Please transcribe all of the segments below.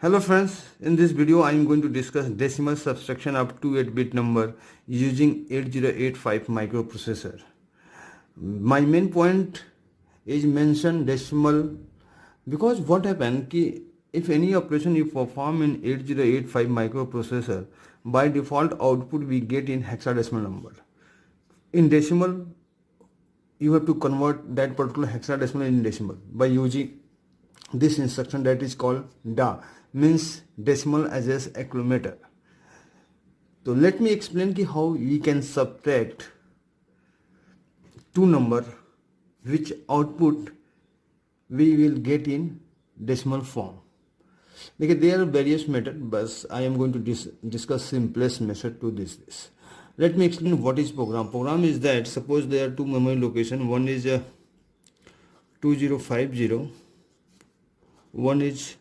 Hello friends, in this video I am going to discuss decimal subtraction of 2 8-bit number using 8085 microprocessor. My main point is mention decimal because what happens ki if any operation you perform in 8085 microprocessor, by default output we get in hexadecimal number. In decimal you have to convert that particular hexadecimal in decimal by using this instruction that is called DA, means decimal address accumulator. So let me explain ki how we can subtract two number which output we will get in decimal form. There are various methods, but I am going to discuss simplest method to this. Let me explain what is program. Program is that suppose there are two memory location. One is 2050, one is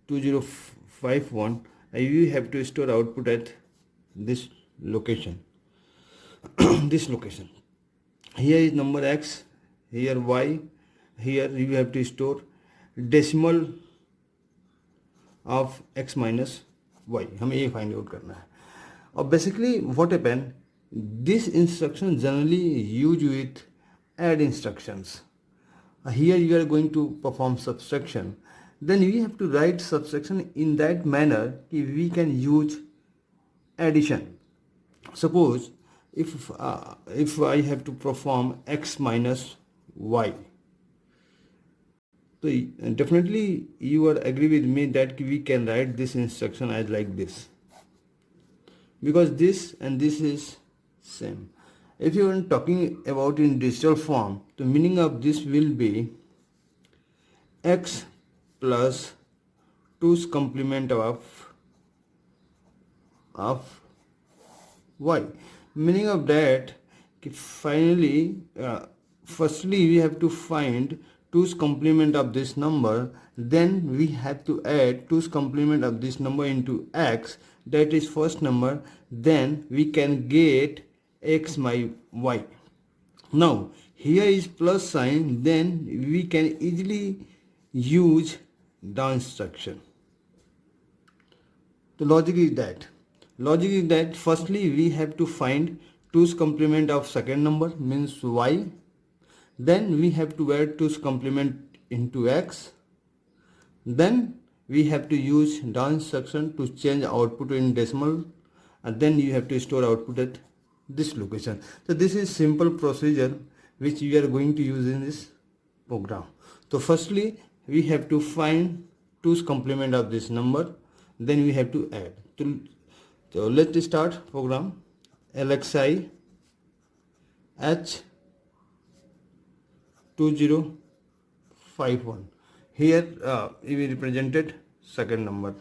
2051, and you have to store output at this location. This location. Here is number X, here Y, here you have to store decimal of X minus Y. हमें ये find out करना है. और basically what happen, this instruction generally used with add instructions. Here you are going to perform subtraction. Then we have to write subtraction in that manner that we can use addition. Suppose if I have to perform X minus Y, so definitely you are agree with me that we can write this instruction as like this, because this and this is same. If you are talking about in digital form, the meaning of this will be X plus 2's complement of Y. Meaning of that, finally, firstly we have to find 2's complement of this number, then we have to add 2's complement of this number into X, that is first number, then we can get X my Y. Now here is plus sign, then we can easily use the instruction. The logic is that firstly we have to find 2's complement of second number, means Y, then we have to add 2's complement into X, then we have to use the instruction to change output in decimal, and then you have to store output at this location. So this is simple procedure which we are going to use in this program. So firstly we have to find 2's complement of this number, then we have to add. So let's start program. LXI H 2051. Here we represented second number.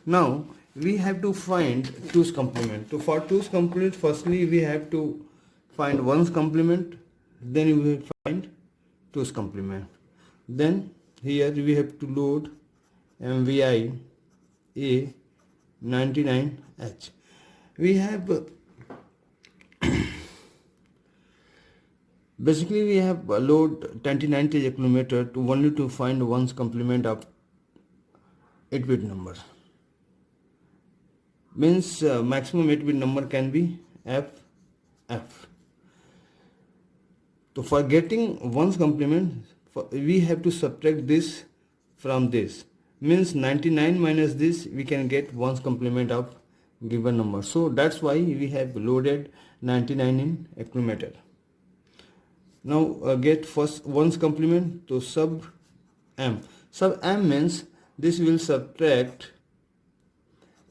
Now we have to find 2's complement. So for 2's complement, firstly we have to find 1's complement, then we will find 2's complement. Then here we have to load MVI A99H. We have basically we have load 2090 accumulator to only to find 1's complement of 8-bit number. Means maximum 8-bit number can be F. So for getting 1's complement, we have to subtract this from this, means 99 minus this, we can get 1's complement of given number. So that's why we have loaded 99 in accumulator. Now get first 1's complement to sub m. Sub m means this will subtract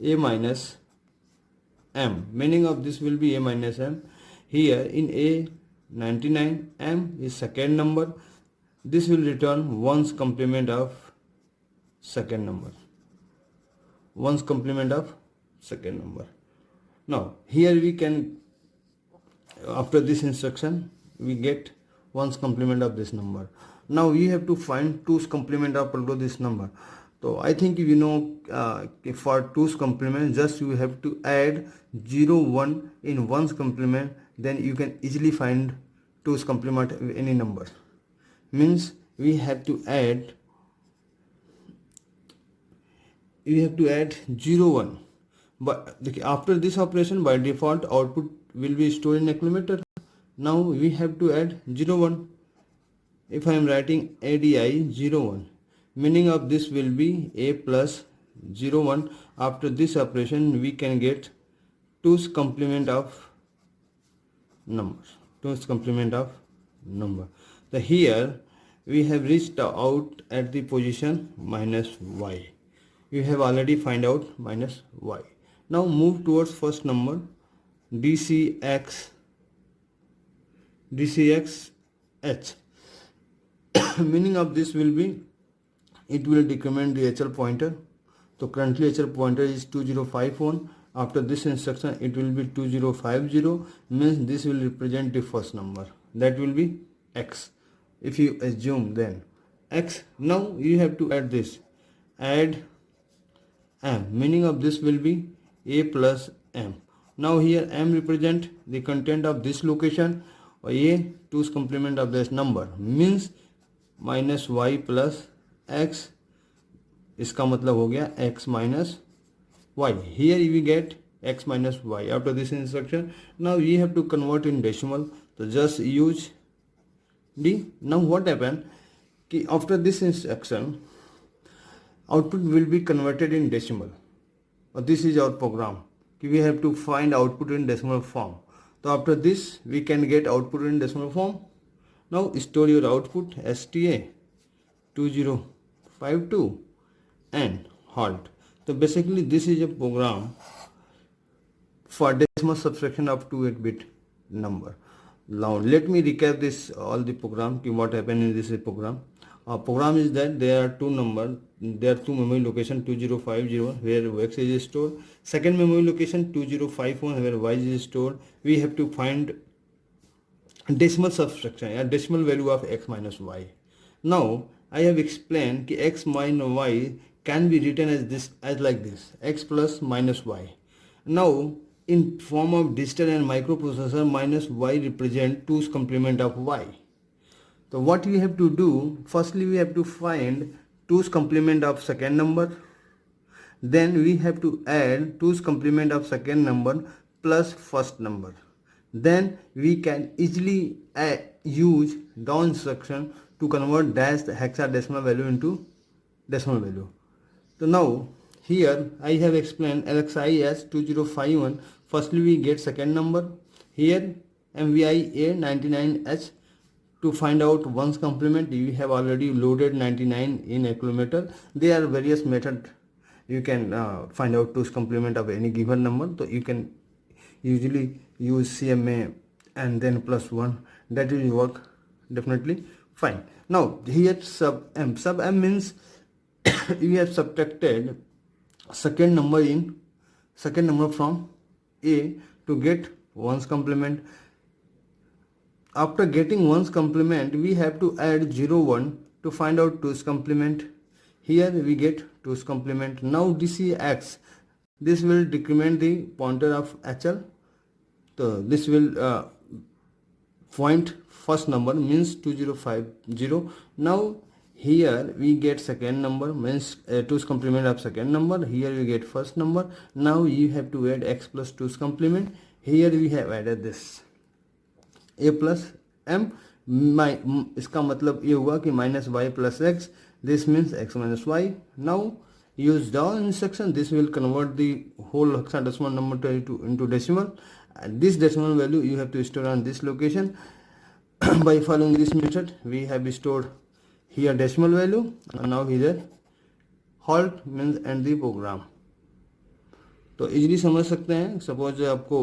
a minus m. Meaning of this will be a minus m. Here in a 99, m is second number. This will return 1's complement of second number. 1's complement of second number. Now here we can, after this instruction, we get 1's complement of this number. Now we have to find 2's complement of this number. So I think you know for 2's complement, just you have to add 0 1 in 1's complement, then you can easily find 2's complement of any number. Means we have to add we have to add 0 1. But after this operation, by default output will be stored in accumulator. Now we have to add 0 1. If I am writing ADI 0 1, meaning of this will be A plus 0 1. After this operation we can get 2's complement of number. 2's complement of number. So here we have reached out at the position minus y. You have already find out minus y. Now move towards first number, DCX H. Meaning of this will be, it will decrement the HL pointer. So currently HL pointer is 2051. After this instruction it will be 2050, means this will represent the first number, that will be X. If you assume then X, now you have to add this, add M, meaning of this will be A plus M. Now here M represent the content of this location, or A 2's complement of this number, means minus y plus x. इसका मतलब हो गया x minus y. Here we get x minus y. After this instruction, now we have to convert in decimal, so just use D. Now what happened कि after this instruction output will be converted in decimal, or this is our program कि we have to find output in decimal form. So after this we can get output in decimal form. Now store your output STA 2052 and halt. So basically this is a program for decimal subtraction of 2 8-bit number. Now let me recap this all the program ki what happened in this program. Program is that there are two memory location 2050 where x is stored, second memory location 2051 where y is stored. We have to find decimal subtraction, decimal value of x minus y. Now I have explained that x minus y can be written as this, as like this, x plus minus y. Now in form of digital and microprocessor, minus y represent 2's complement of y. So what we have to do, firstly we have to find 2's complement of second number, then we have to add 2's complement of second number plus first number. Then we can easily use down instruction to convert dashed hexadecimal value into decimal value. So now here I have explained LXI as 2051. Firstly we get second number. Here MVI A99H. To find out one's complement, we have already loaded 99 in accumulator. There are various methods you can find out 2's complement of any given number. So you can usually use CMA and then plus 1. That will work definitely fine. Now here sub m means we have subtracted second number from A to get one's complement. After getting one's complement, we have to add 0 1 to find out 2's complement. Here we get 2's complement. Now DCX, this will decrement the pointer of HL. So this will point first number, means 2050. Now here we get second number, means 2's complement of second number. Here we get first number. Now you have to add x plus 2's complement. Here we have added this a plus m. इसका मतलब ये हुआ कि minus y plus x. This means x minus y. Now use down instruction. This will convert the whole hexadecimal number into decimal. And this decimal value you have to store on this location. By following this method, we have stored here decimal value, and now here halt means end the program. तो easily समझ सकते हैं. Suppose आपको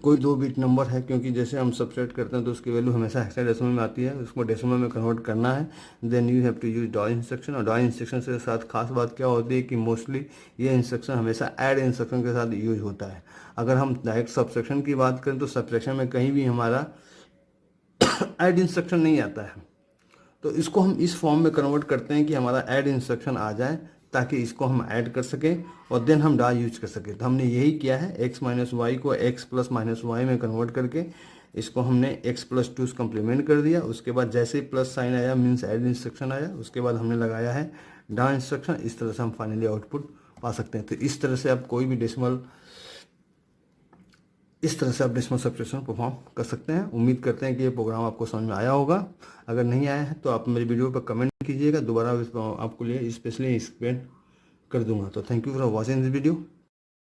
कोई 2 bit number है, क्योंकि जैसे हम सब्ट्रैक्ट करते हैं तो उसकी वैल्यू हमेशा हेक्साडेसिमल में आती है, उसको डेसिमल में कन्वर्ट करना है. Then you have to use डॉ इंस्ट्रक्शन. और डॉ इंस्ट्रक्शन के साथ खास बात क्या होती है कि मोस्टली ये इंस्ट्रक्शन हमेशा ऐड इंस्ट्रक्शन के साथ यूज होता है. अगर हम डायरेक्ट सब्ट्रैक्शन की बात करें तो सब्ट्रैक्शन में कहीं भी हमारा ऐड इंस्ट्रक्शन नहीं आता है. तो इसको हम इस फॉर्म में कन्वर्ट करते हैं कि हमारा ऐड इंस्ट्रक्शन आ जाए, ताकि इसको हम ऐड कर सकें और देन हम डा यूज कर सकें. तो हमने यही किया है, x माइनस वाई को x प्लस माइनस वाई में कन्वर्ट करके इसको हमने x+2 कम्प्लीमेंट कर दिया। उसके बाद जैसे ही प्लस साइन आया मीन्स ऐड इंस्ट्रक्शन आया, उसके बाद हमने लगाया है डाउन इंस्ट्रक्शन। इस तरह से हम फाइनली आउटपुट पा सकते हैं। तो इस तरह से आप कोई भी डेसिमल सब्ट्रैक्शन परफॉर्म कर सकते हैं। उम्मीद करते हैं कि ये प्रोग्राम आपको समझ में आया होगा। अगर नहीं आया है तो आप मेरी वीडियो पर कमेंट कीजिएगा, दोबारा आपको लिए स्पेशली एक्सप्लेन कर दूंगा। तो thank you for watching this video.